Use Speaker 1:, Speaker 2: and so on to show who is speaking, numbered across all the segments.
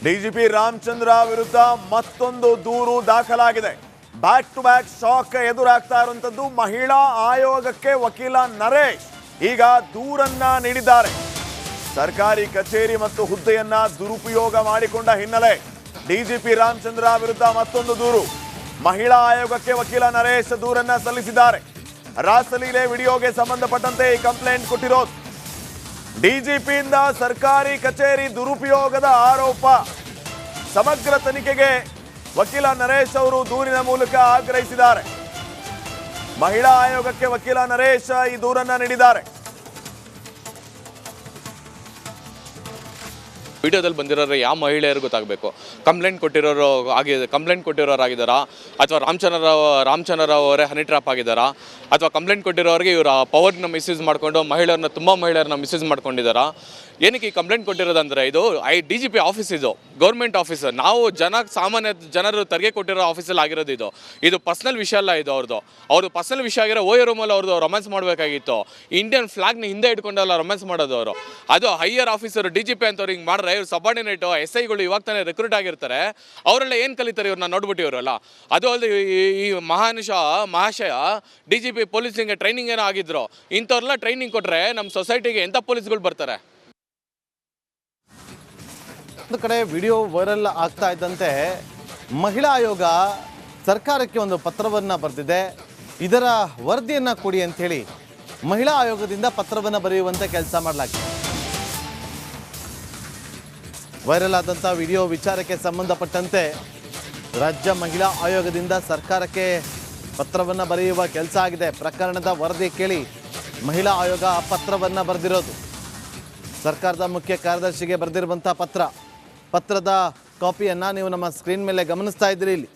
Speaker 1: DGP Ramachandra ವಿರುದ್ಧ ಮತ್ತೊಂದು ದೂರು ದಾಖಲಾಗಿದೆ. ಬ್ಯಾಕ್ ಟು ಬ್ಯಾಕ್ ಶಾಕ್ ಎದುರಾಗ್ತಾ ಇರುವಂತದ್ದು ಮಹಿಳಾ ಆಯೋಗಕ್ಕೆ ವಕೀಲ ನರೇಶ್ ಈಗ ದೂರನ್ನ ನೀಡಿದ್ದಾರೆ. ಸರ್ಕಾರಿ ಕಚೇರಿ ಮತ್ತು ಹುದ್ದೆಯನ್ನ ದುರುಪಯೋಗ ಮಾಡಿಕೊಂಡ ಹಿನ್ನೆಲೆ ಡಿಜಿಪಿ ರಾಮಚಂದ್ರ ವಿರುದ್ಧ ಮತ್ತೊಂದು ದೂರು. ಮಹಿಳಾ ಆಯೋಗಕ್ಕೆ ವಕೀಲ ನರೇಶ್ ದೂರನ್ನ ಸಲ್ಲಿಸಿದ್ದಾರೆ. ರಾಸಲೀಲೆ ವಿಡಿಯೋಗೆ ಸಂಬಂಧಪಟ್ಟಂತೆ ಈ ಕಂಪ್ಲೇಂಟ್ ಕೊಟ್ಟಿರೋದು. ಡಿಜಿಪಿಯಿಂದ ಸರ್ಕಾರಿ ಕಚೇರಿ ದುರುಪಯೋಗದ ಆರೋಪ. ಸಮಗ್ರ ತನಿಖೆಗೆ ವಕೀಲ ನರೇಶ್ ಅವರು ದೂರಿನ ಮೂಲಕ ಆಗ್ರಹಿಸಿದ್ದಾರೆ. ಮಹಿಳಾ ಆಯೋಗಕ್ಕೆ ವಕೀಲ ನರೇಶ್ ಈ ದೂರನ್ನ ನೀಡಿದ್ದಾರೆ.
Speaker 2: ವಿಡಿಯೋದಲ್ಲಿ ಬಂದಿರೋರು ಯಾವ ಮಹಿಳೆಯರು ಗೊತ್ತಾಗಬೇಕು. ಕಂಪ್ಲೇಂಟ್ ಕೊಟ್ಟಿರೋರಾಗಿದ್ದಾರಾ ಅಥವಾ ರಾಮಚಂದ್ರರಾವ್ ಅವರೇ ಹನಿ ಟ್ರಾಪ್ ಆಗಿದ್ದಾರಾ ಅಥವಾ ಕಂಪ್ಲೇಂಟ್ ಕೊಟ್ಟಿರೋರಿಗೆ ಇವರ ಪವರ್ನ ಮಿಸ್ಯೂಸ್ ಮಾಡಿಕೊಂಡು ತುಂಬ ಮಹಿಳೆಯರನ್ನ ಮಿಸ್ಯೂಸ್ ಮಾಡ್ಕೊಂಡಿದ್ದಾರಾ? ಏನಕ್ಕೆ ಈ ಕಂಪ್ಲೇಂಟ್ ಕೊಟ್ಟಿರೋದಂದರೆ ಇದು DGP ಆಫೀಸ್, ಇದು ಗೌರ್ಮೆಂಟ್ ಆಫೀಸ್. ನಾವು ಸಾಮಾನ್ಯ ಜನರು ತೆರಿಗೆ ಕೊಟ್ಟಿರೋ ಆಫೀಸಲ್ಲಿ ಆಗಿರೋದು. ಇದು ಪರ್ಸ್ನಲ್ ವಿಷಯ ಅಲ್ಲ. ಇದು ಅವ್ರದ್ದು ಪರ್ಸ್ನಲ್ ವಿಷಯ ಆಗಿರೋ ಓಯೋ ರೂಮಲ್ಲಿ ಅವ್ರದ್ದು ರೊಮ್ಯಾನ್ಸ್ ಮಾಡಬೇಕಾಗಿತ್ತು. ಇಂಡಿಯನ್ ಫ್ಲಾಗ್ನ ಹಿಂದೆ ಇಟ್ಕೊಂಡೆಲ್ಲ ರೊಮ್ಯಾನ್ಸ್ ಮಾಡೋದು ಅವರು. ಅದು ಹೈಯರ್ ಆಫೀಸರು DGP ಅಂತವ್ರು ಹಿಂಗೆ ಮಾಡಿದ್ರೆ ಇವ್ರು ಸಬಾರ್ಡಿನೇಟು SIಗಳು ಇವಾಗ ತಾನೇ ರಿಕ್ರೂಟ್ ಆಗಿರ್ತಾರೆ. ಅವರೆಲ್ಲ ಏನು ಕಲಿತಾರೆ ಇವ್ರನ್ನ ನೋಡ್ಬಿಟ್ಟು ಇವರಲ್ಲ. ಅದು ಅಲ್ಲದೆ ಈ ಮಹಾಶಯ DGP ಪೊಲೀಸಿಂಗೆ ಟ್ರೈನಿಂಗ್ ಏನೋ ಆಗಿದ್ರು. ಇಂಥವ್ರೆಲ್ಲ ಟ್ರೈನಿಂಗ್ ಕೊಟ್ಟರೆ ನಮ್ಮ ಸೊಸೈಟಿಗೆ ಎಂಥ ಪೊಲೀಸ್ಗಳು ಬರ್ತಾರೆ?
Speaker 3: ಒಂದು ಕಡೆ ವಿಡಿಯೋ ವೈರಲ್ ಆಗ್ತಾ ಇದ್ದಂತೆ ಮಹಿಳಾ ಆಯೋಗ ಸರ್ಕಾರಕ್ಕೆ ಒಂದು ಪತ್ರವನ್ನು ಬರೆದಿದೆ. ಇದರ ವರದಿಯನ್ನು ಕೊಡಿ ಅಂಥೇಳಿ ಮಹಿಳಾ ಆಯೋಗದಿಂದ ಪತ್ರವನ್ನು ಬರೆಯುವಂತೆ ಕೆಲಸ ಮಾಡಲಾಗಿದೆ. ವೈರಲ್ ಆದಂಥ ವಿಡಿಯೋ ವಿಚಾರಕ್ಕೆ ಸಂಬಂಧಪಟ್ಟಂತೆ ರಾಜ್ಯ ಮಹಿಳಾ ಆಯೋಗದಿಂದ ಸರ್ಕಾರಕ್ಕೆ ಪತ್ರವನ್ನು ಬರೆಯುವ ಕೆಲಸ ಆಗಿದೆ. ಪ್ರಕರಣದ ವರದಿ ಕೇಳಿ ಮಹಿಳಾ ಆಯೋಗ ಪತ್ರವನ್ನು ಬರೆದಿರೋದು. ಸರ್ಕಾರದ ಮುಖ್ಯ ಕಾರ್ಯದರ್ಶಿಗೆ ಬರೆದಿರುವಂಥ ಪತ್ರದ ಕಾಪಿಯನ್ನು ನೀವು ನಮ್ಮ ಸ್ಕ್ರೀನ್ ಮೇಲೆ ಗಮನಿಸ್ತಾ ಇದ್ದೀರಿ. ಇಲ್ಲಿ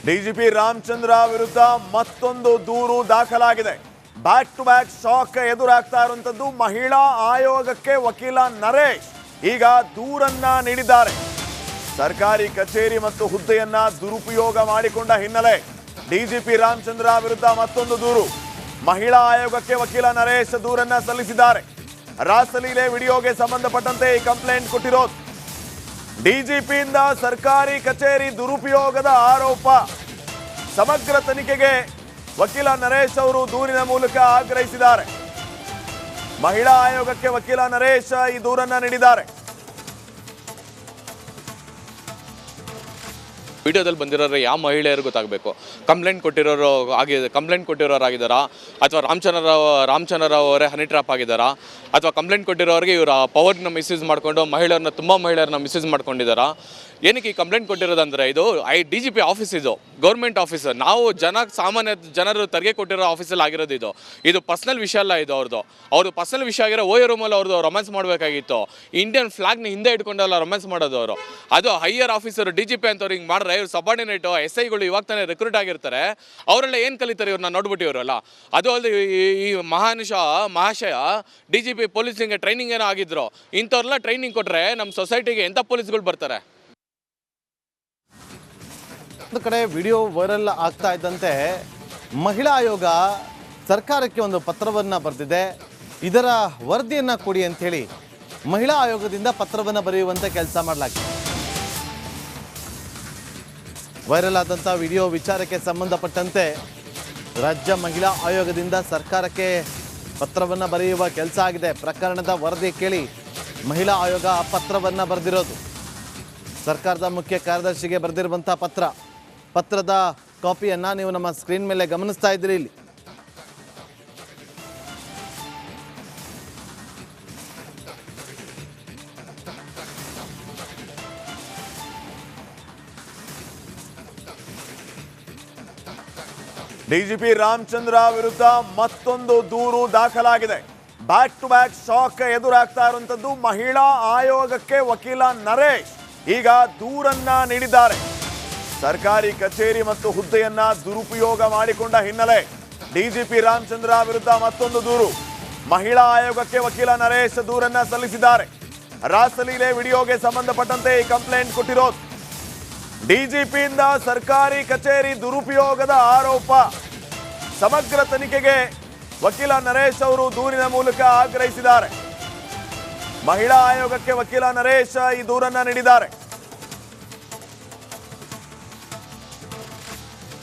Speaker 1: ಡಿಜಿಪಿ ರಾಮಚಂದ್ರ ವಿರುದ್ಧ ಮತ್ತೊಂದು ದೂರು ದಾಖಲಾಗಿದೆ. ಬ್ಯಾಕ್ ಟು ಬ್ಯಾಕ್ ಶಾಕ್ ಎದುರಾಗ್ತಾ ಇರುವಂತದ್ದು ಮಹಿಳಾ ಆಯೋಗಕ್ಕೆ ವಕೀಲ ನರೇಶ್ ಈಗ ದೂರನ್ನ ನೀಡಿದ್ದಾರೆ. ಸರ್ಕಾರಿ ಕಚೇರಿ ಮತ್ತು ಹುದ್ದೆಯನ್ನ ದುರುಪಯೋಗ ಮಾಡಿಕೊಂಡ ಹಿನ್ನೆಲೆ ಡಿಜಿಪಿ ರಾಮಚಂದ್ರ ವಿರುದ್ಧ ಮತ್ತೊಂದು ದೂರು. ಮಹಿಳಾ ಆಯೋಗಕ್ಕೆ ವಕೀಲ ನರೇಶ್ ದೂರನ್ನ ಸಲ್ಲಿಸಿದ್ದಾರೆ. ರಾಸಲೀಲೆ ವಿಡಿಯೋಗೆ ಸಂಬಂಧಪಟ್ಟಂತೆ ಈ ಕಂಪ್ಲೇಂಟ್ ಕೊಟ್ಟಿರೋದು. ಡಿಜಿಪಿಯಿಂದ ಸರ್ಕಾರಿ ಕಚೇರಿ ದುರುಪಯೋಗದ ಆರೋಪ. ಸಮಗ್ರ ತನಿಖೆಗೆ ವಕೀಲ ನರೇಶ್ ಅವರು ದೂರಿನ ಮೂಲಕ ಆಗ್ರಹಿಸಿದ್ದಾರೆ. ಮಹಿಳಾ ಆಯೋಗಕ್ಕೆ ವಕೀಲ ನರೇಶ್ ಈ ದೂರನ್ನ ನೀಡಿದ್ದಾರೆ.
Speaker 2: ವಿಡಿಯೋದಲ್ಲಿ ಬಂದಿರೋರು ಯಾವ ಮಹಿಳೆಯರು ಗೊತ್ತಾಗಬೇಕು. ಕಂಪ್ಲೇಂಟ್ ಕೊಟ್ಟಿರೋರಾಗಿದ್ದಾರಾ ಅಥವಾ ರಾಮಚಂದ್ರರಾವ್ ಅವರೇ ಹನಿ ಟ್ರಾಪ್ ಆಗಿದ್ದಾರಾ ಅಥವಾ ಕಂಪ್ಲೇಂಟ್ ಕೊಟ್ಟಿರೋರಿಗೆ ಇವರ ಪವರ್ನ ಮಿಸ್ಯೂಸ್ ಮಾಡಿಕೊಂಡು ತುಂಬ ಮಹಿಳೆಯರನ್ನ ಮಿಸ್ಯೂಸ್ ಮಾಡ್ಕೊಂಡಿದ್ದಾರಾ? ಏನಕ್ಕೆ ಈ ಕಂಪ್ಲೇಂಟ್ ಕೊಟ್ಟಿರೋದಂದರೆ ಇದು DGP ಆಫೀಸ್, ಇದು ಗೌರ್ಮೆಂಟ್ ಆಫೀಸ್. ನಾವು ಸಾಮಾನ್ಯ ಜನರು ತೆರಿಗೆ ಕೊಟ್ಟಿರೋ ಆಫೀಸಲ್ಲಿ ಆಗಿರೋದು. ಇದು ಪರ್ಸ್ನಲ್ ವಿಷಯ ಅಲ್ಲ. ಇದು ಅವ್ರದ್ದು ಪರ್ಸ್ನಲ್ ವಿಷಯ ಆಗಿರೋ ಓಯೋ ರೂಮಲ್ಲಿ ಅವ್ರದ್ದು ರೊಮ್ಯಾನ್ಸ್ ಮಾಡಬೇಕಾಗಿತ್ತು. ಇಂಡಿಯನ್ ಫ್ಲಾಗ್ನ ಹಿಂದೆ ಇಟ್ಕೊಂಡೆಲ್ಲ ರೊಮ್ಯಾನ್ಸ್ ಮಾಡೋದು ಅವರು. ಅದು ಹೈಯರ್ ಆಫೀಸರು DGP ಅಂತವ್ರು ಹಿಂಗೆ ಮಾಡಿದ್ರೆ ಇವ್ರು ಸಬಾರ್ಡಿನೇಟು SIಗಳು ಇವಾಗ ತಾನೇ ರಿಕ್ರೂಟ್ ಆಗಿರ್ತಾರೆ. ಅವರೆಲ್ಲ ಏನು ಕಲಿತಾರೆ ಇವ್ರನ್ನ ನೋಡ್ಬಿಟ್ಟು ಇವರಲ್ಲ. ಅದು ಅಲ್ಲದೆ ಈ ಮಹಾಶಯ DGP ಪೊಲೀಸಿಂಗೆ ಟ್ರೈನಿಂಗ್ ಏನೋ ಆಗಿದ್ರು. ಇಂಥವ್ರೆಲ್ಲ ಟ್ರೈನಿಂಗ್ ಕೊಟ್ಟರೆ ನಮ್ಮ ಸೊಸೈಟಿಗೆ ಎಂಥ ಪೊಲೀಸ್ಗಳು ಬರ್ತಾರೆ?
Speaker 3: ಒಂದು ಕಡೆ ವಿಡಿಯೋ ವೈರಲ್ ಆಗ್ತಾ ಇದ್ದಂತೆ ಮಹಿಳಾ ಆಯೋಗ ಸರ್ಕಾರಕ್ಕೆ ಒಂದು ಪತ್ರವನ್ನು ಬರೆದಿದೆ. ಇದರ ವರದಿಯನ್ನು ಕೊಡಿ ಅಂಥೇಳಿ ಮಹಿಳಾ ಆಯೋಗದಿಂದ ಪತ್ರವನ್ನು ಬರೆಯುವಂತೆ ಕೆಲಸ ಮಾಡಲಾಗಿದೆ. ವೈರಲ್ ಆದಂಥ ವಿಡಿಯೋ ವಿಚಾರಕ್ಕೆ ಸಂಬಂಧಪಟ್ಟಂತೆ ರಾಜ್ಯ ಮಹಿಳಾ ಆಯೋಗದಿಂದ ಸರ್ಕಾರಕ್ಕೆ ಪತ್ರವನ್ನು ಬರೆಯುವ ಕೆಲಸ ಆಗಿದೆ. ಪ್ರಕರಣದ ವರದಿ ಕೇಳಿ ಮಹಿಳಾ ಆಯೋಗ ಪತ್ರವನ್ನು ಬರೆದಿರೋದು. ಸರ್ಕಾರದ ಮುಖ್ಯ ಕಾರ್ಯದರ್ಶಿಗೆ ಬರೆದಿರುವಂಥ ಪತ್ರದ ಕಾಪಿಯನ್ನು ನೀವು ನಮ್ಮ ಸ್ಕ್ರೀನ್ ಮೇಲೆ ಗಮನಿಸ್ತಾ ಇದ್ದೀರಿ. ಇಲ್ಲಿ
Speaker 1: ಡಿಜಿಪಿ ರಾಮಚಂದ್ರ ವಿರುದ್ಧ ಮತ್ತೊಂದು ದೂರು ದಾಖಲಾಗಿದೆ. ಬ್ಯಾಕ್ ಟು ಬ್ಯಾಕ್ ಶಾಕ್ ಎದುರಾಗ್ತಾ ಇರುವಂತದ್ದು ಮಹಿಳಾ ಆಯೋಗಕ್ಕೆ ವಕೀಲ ನರೇಶ್ ಈಗ ದೂರನ್ನ ನೀಡಿದ್ದಾರೆ. ಸರ್ಕಾರಿ ಕಚೇರಿ ಮತ್ತು ಹುದ್ದೆಯನ್ನ ದುರುಪಯೋಗ ಮಾಡಿಕೊಂಡ ಹಿನ್ನೆಲೆ ಡಿಜಿಪಿ ರಾಮಚಂದ್ರ ವಿರುದ್ಧ ಮತ್ತೊಂದು ದೂರು. ಮಹಿಳಾ ಆಯೋಗಕ್ಕೆ ವಕೀಲ ನರೇಶ್ ದೂರನ್ನ ಸಲ್ಲಿಸಿದ್ದಾರೆ. ರಾಸಲೀಲೆ ವಿಡಿಯೋಗೆ ಸಂಬಂಧಪಟ್ಟಂತೆ ಈ ಕಂಪ್ಲೇಂಟ್ ಕೊಟ್ಟಿರೋದು. ಡಿಜಿಪಿಯಿಂದ ಸರ್ಕಾರಿ ಕಚೇರಿ ದುರುಪಯೋಗದ ಆರೋಪ. ಸಮಗ್ರ ತನಿಖೆಗೆ ವಕೀಲ ನರೇಶ್ ಅವರು ದೂರಿನ ಮೂಲಕ ಆಗ್ರಹಿಸಿದ್ದಾರೆ. ಮಹಿಳಾ ಆಯೋಗಕ್ಕೆ ವಕೀಲ ನರೇಶ್ ಈ ದೂರನ್ನ ನೀಡಿದ್ದಾರೆ.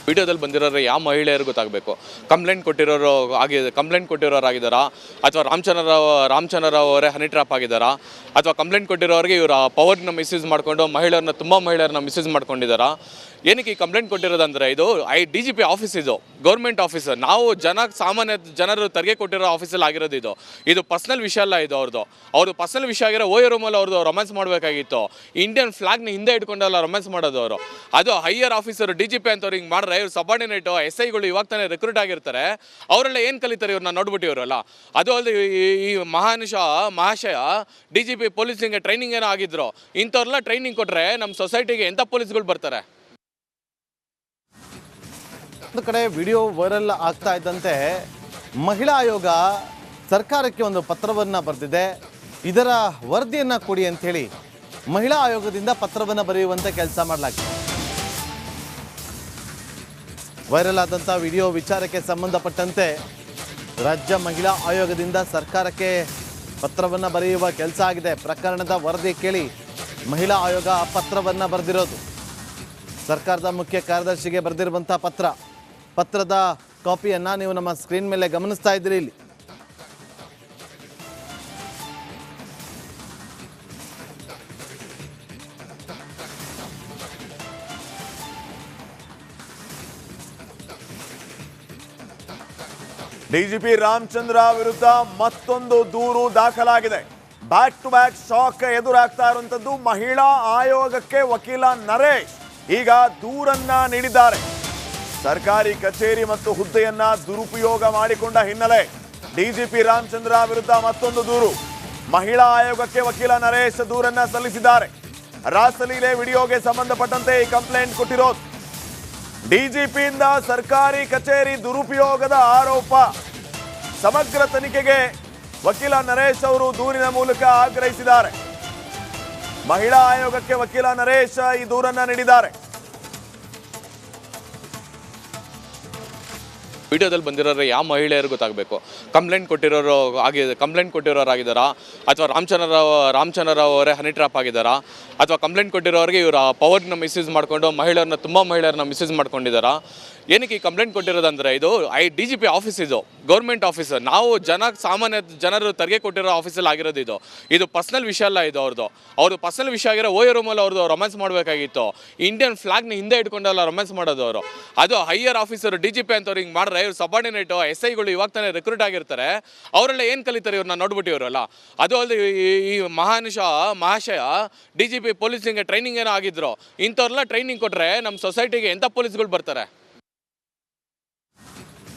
Speaker 2: ವಿಡಿಯೋದಲ್ಲಿ ಬಂದಿರೋರು ಯಾವ ಮಹಿಳೆಯರು ಗೊತ್ತಾಗಬೇಕು. ಕಂಪ್ಲೇಂಟ್ ಕೊಟ್ಟಿರೋರಾಗಿದ್ದಾರಾ ಅಥವಾ ರಾಮಚಂದ್ರ ರಾವ್ ಅವರೇ ಹನಿ ಟ್ರಾಪ್ ಆಗಿದ್ದಾರಾ ಅಥವಾ ಕಂಪ್ಲೇಂಟ್ ಕೊಟ್ಟಿರೋರಿಗೆ ಇವರ ಪವರ್ನ ಮಿಸ್ಯೂಸ್ ಮಾಡಿಕೊಂಡು ತುಂಬ ಮಹಿಳೆಯರನ್ನ ಮಿಸ್ಯೂಸ್ ಮಾಡ್ಕೊಂಡಿದ್ದಾರಾ? ಏನಕ್ಕೆ ಈ ಕಂಪ್ಲೇಂಟ್ ಕೊಟ್ಟಿರೋದಂದರೆ ಇದು DGP ಆಫೀಸ್, ಇದು ಗೌರ್ಮೆಂಟ್ ಆಫೀಸ್. ನಾವು ಸಾಮಾನ್ಯ ಜನರು ತೆರಿಗೆ ಕೊಟ್ಟಿರೋ ಆಫೀಸಲ್ಲಿ ಆಗಿರೋದು ಇದು ಪರ್ಸನಲ್ ವಿಷಯ ಅಲ್ಲ. ಇದು ಅವ್ರದ್ದು ಪರ್ಸನಲ್ ವಿಷಯ ಆಗಿರೋ ಓಯೋ ರೂಮಲ್ಲಿ ಅವ್ರದ್ದು ರೊಮ್ಯಾನ್ಸ್ ಮಾಡಬೇಕಾಗಿತ್ತು. ಇಂಡಿಯನ್ ಫ್ಲಾಗ್ನ ಹಿಂದೆ ಇಟ್ಕೊಂಡೆಲ್ಲ ರೊಮ್ಯಾನ್ಸ್ ಮಾಡೋದು ಅವರು. ಅದು ಹೈಯರ್ ಆಫೀಸರು DGP ಅಂತವ್ರು ಹಿಂಗೆ ಮಾಡಿದ್ರೆ ಇವ್ರು ಸಬಾರ್ಡಿನೇಟು SIಗಳು ಇವಾಗ ತಾನೇ ರಿಕ್ರೂಟ್ ಆಗಿರ್ತಾರೆ. ಅವರೆಲ್ಲ ಏನು ಕಲಿತಾರೆ ಇವ್ರನ್ನ ನೋಡ್ಬಿಟ್ಟು ಇವರಲ್ಲ. ಅದು ಅಲ್ಲದೆ ಈ ಮಹಾಶಯ DGP ಪೊಲೀಸಿಂಗೆ ಟ್ರೈನಿಂಗ್ ಏನೋ ಆಗಿದ್ರು. ಇಂಥವ್ರೆಲ್ಲ ಟ್ರೈನಿಂಗ್ ಕೊಟ್ಟರೆ ನಮ್ಮ ಸೊಸೈಟಿಗೆ ಎಂಥ ಪೊಲೀಸ್ಗಳು ಬರ್ತಾರೆ?
Speaker 3: ಒಂದು ಕಡೆ ವಿಡಿಯೋ ವೈರಲ್ ಆಗ್ತಾ ಇದ್ದಂತೆ ಮಹಿಳಾ ಆಯೋಗ ಸರ್ಕಾರಕ್ಕೆ ಒಂದು ಪತ್ರವನ್ನು ಬರೆದಿದೆ. ಇದರ ವರದಿಯನ್ನು ಕೊಡಿ ಅಂಥೇಳಿ ಮಹಿಳಾ ಆಯೋಗದಿಂದ ಪತ್ರವನ್ನು ಬರೆಯುವಂಥ ಕೆಲಸ ಮಾಡಲಾಗಿದೆ. ವೈರಲ್ ಆದಂಥ ವಿಡಿಯೋ ವಿಚಾರಕ್ಕೆ ಸಂಬಂಧಪಟ್ಟಂತೆ ರಾಜ್ಯ ಮಹಿಳಾ ಆಯೋಗದಿಂದ ಸರ್ಕಾರಕ್ಕೆ ಪತ್ರವನ್ನು ಬರೆಯುವ ಕೆಲಸ ಆಗಿದೆ. ಪ್ರಕರಣದ ವರದಿ ಕೇಳಿ ಮಹಿಳಾ ಆಯೋಗ ಪತ್ರವನ್ನು ಬರೆದಿರೋದು. ಸರ್ಕಾರದ ಮುಖ್ಯ ಕಾರ್ಯದರ್ಶಿಗೆ ಬರೆದಿರುವಂಥ ಪತ್ರದ ಕಾಪಿಯನ್ನು ನೀವು ನಮ್ಮ ಸ್ಕ್ರೀನ್ ಮೇಲೆ ಗಮನಿಸ್ತಾ ಇದ್ದೀರಿ. ಇಲ್ಲಿ
Speaker 1: ಡಿಜಿಪಿ ರಾಮಚಂದ್ರ ವಿರುದ್ಧ ಮತ್ತೊಂದು ದೂರು ದಾಖಲಾಗಿದೆ. ಬ್ಯಾಕ್ ಟು ಬ್ಯಾಕ್ ಶಾಕ್ ಎದುರಾಗ್ತಾ ಇರುವಂತದ್ದು ಮಹಿಳಾ ಆಯೋಗಕ್ಕೆ ವಕೀಲ ನರೇಶ್ ಈಗ ದೂರನ್ನ ನೀಡಿದ್ದಾರೆ. ಸರ್ಕಾರಿ ಕಚೇರಿ ಮತ್ತು ಹುದ್ದೆಯನ್ನ ದುರುಪಯೋಗ ಮಾಡಿಕೊಂಡ ಹಿನ್ನೆಲೆ ಡಿಜಿಪಿ ರಾಮಚಂದ್ರ ವಿರುದ್ಧ ಮತ್ತೊಂದು ದೂರು. ಮಹಿಳಾ ಆಯೋಗಕ್ಕೆ ವಕೀಲ ನರೇಶ್ ದೂರನ್ನ ಸಲ್ಲಿಸಿದ್ದಾರೆ. ರಾಸಲೀಲೆ ವಿಡಿಯೋಗೆ ಸಂಬಂಧಪಟ್ಟಂತೆ ಈ ಕಂಪ್ಲೇಂಟ್ ಕೊಟ್ಟಿರೋದು. ಡಿಜಿಪಿಯಿಂದ ಸರ್ಕಾರಿ ಕಚೇರಿ ದುರುಪಯೋಗದ ಆರೋಪ. ಸಮಗ್ರ ತನಿಖೆಗೆ ವಕೀಲ ನರೇಶ್ ಅವರು ದೂರಿನ ಮೂಲಕ ಆಗ್ರಹಿಸಿದ್ದಾರೆ. ಮಹಿಳಾ ಆಯೋಗಕ್ಕೆ ವಕೀಲ ನರೇಶ್ ಈ ದೂರನ್ನ ನೀಡಿದ್ದಾರೆ.
Speaker 2: ವಿಡಿಯೋದಲ್ಲಿ ಬಂದಿರೋರು ಯಾವ ಮಹಿಳೆಯರು ಗೊತ್ತಾಗಬೇಕು. ಕಂಪ್ಲೇಂಟ್ ಕೊಟ್ಟಿರೋರಾಗಿದ್ದಾರಾ ಅಥವಾ ರಾಮಚಂದ್ರ ರಾವ್ ಅವರೇ ಹನಿ ಟ್ರಾಪ್ ಆಗಿದ್ದಾರಾ ಅಥವಾ ಕಂಪ್ಲೇಂಟ್ ಕೊಟ್ಟಿರೋರಿಗೆ ಇವರ ಪವರ್ನ ಮಿಸ್ಯೂಸ್ ಮಾಡಿಕೊಂಡು ತುಂಬ ಮಹಿಳೆಯರನ್ನ ಮಿಸ್ಯೂಸ್ ಮಾಡ್ಕೊಂಡಿದ್ದಾರಾ? ಏನಕ್ಕೆ ಈ ಕಂಪ್ಲೇಂಟ್ ಕೊಟ್ಟಿರೋದಂದರೆ ಇದು DGP ಆಫೀಸ್, ಇದು ಗೌರ್ಮೆಂಟ್ ಆಫೀಸ್. ನಾವು ಸಾಮಾನ್ಯ ಜನರು ತೆರಿಗೆ ಕೊಟ್ಟಿರೋ ಆಫೀಸಲ್ಲಿ ಆಗಿರೋದು ಇದು ಪರ್ಸನಲ್ ವಿಷಯ ಅಲ್ಲ. ಇದು ಅವ್ರದ್ದು ಪರ್ಸನಲ್ ವಿಷಯ ಆಗಿರೋ ಓಯೋ ರೂಮಲ್ಲಿ ಅವ್ರದ್ದು ರೊಮ್ಯಾನ್ಸ್ ಮಾಡಬೇಕಾಗಿತ್ತು. ಇಂಡಿಯನ್ ಫ್ಲಾಗ್ನ ಹಿಂದೆ ಇಟ್ಕೊಂಡೆಲ್ಲ ರೊಮ್ಯಾನ್ಸ್ ಮಾಡೋದು ಅವರು. ಅದು ಹೈಯರ್ ಆಫೀಸರು DGP ಅಂತವ್ರು ಹಿಂಗೆ ಮಾಡಿದ್ರೆ ಇವ್ರು ಸಬಾರ್ಡಿನೇಟು SIಗಳು ಇವಾಗ ತಾನೇ ರಿಕ್ರೂಟ್ ಆಗಿರ್ತಾರೆ. ಅವರೆಲ್ಲ ಏನು ಕಲಿತಾರೆ ಇವ್ರನ್ನ ನೋಡ್ಬಿಟ್ಟು ಇವರಲ್ಲ. ಅದು ಅಲ್ಲದೆ ಈ ಮಹಾಶಯ DGP ಪೊಲೀಸಿಂಗೆ ಟ್ರೈನಿಂಗ್ ಏನೋ ಆಗಿದ್ರು. ಇಂಥವ್ರೆಲ್ಲ ಟ್ರೈನಿಂಗ್ ಕೊಟ್ಟರೆ ನಮ್ಮ ಸೊಸೈಟಿಗೆ ಎಂಥ ಪೊಲೀಸ್ಗಳು ಬರ್ತಾರೆ?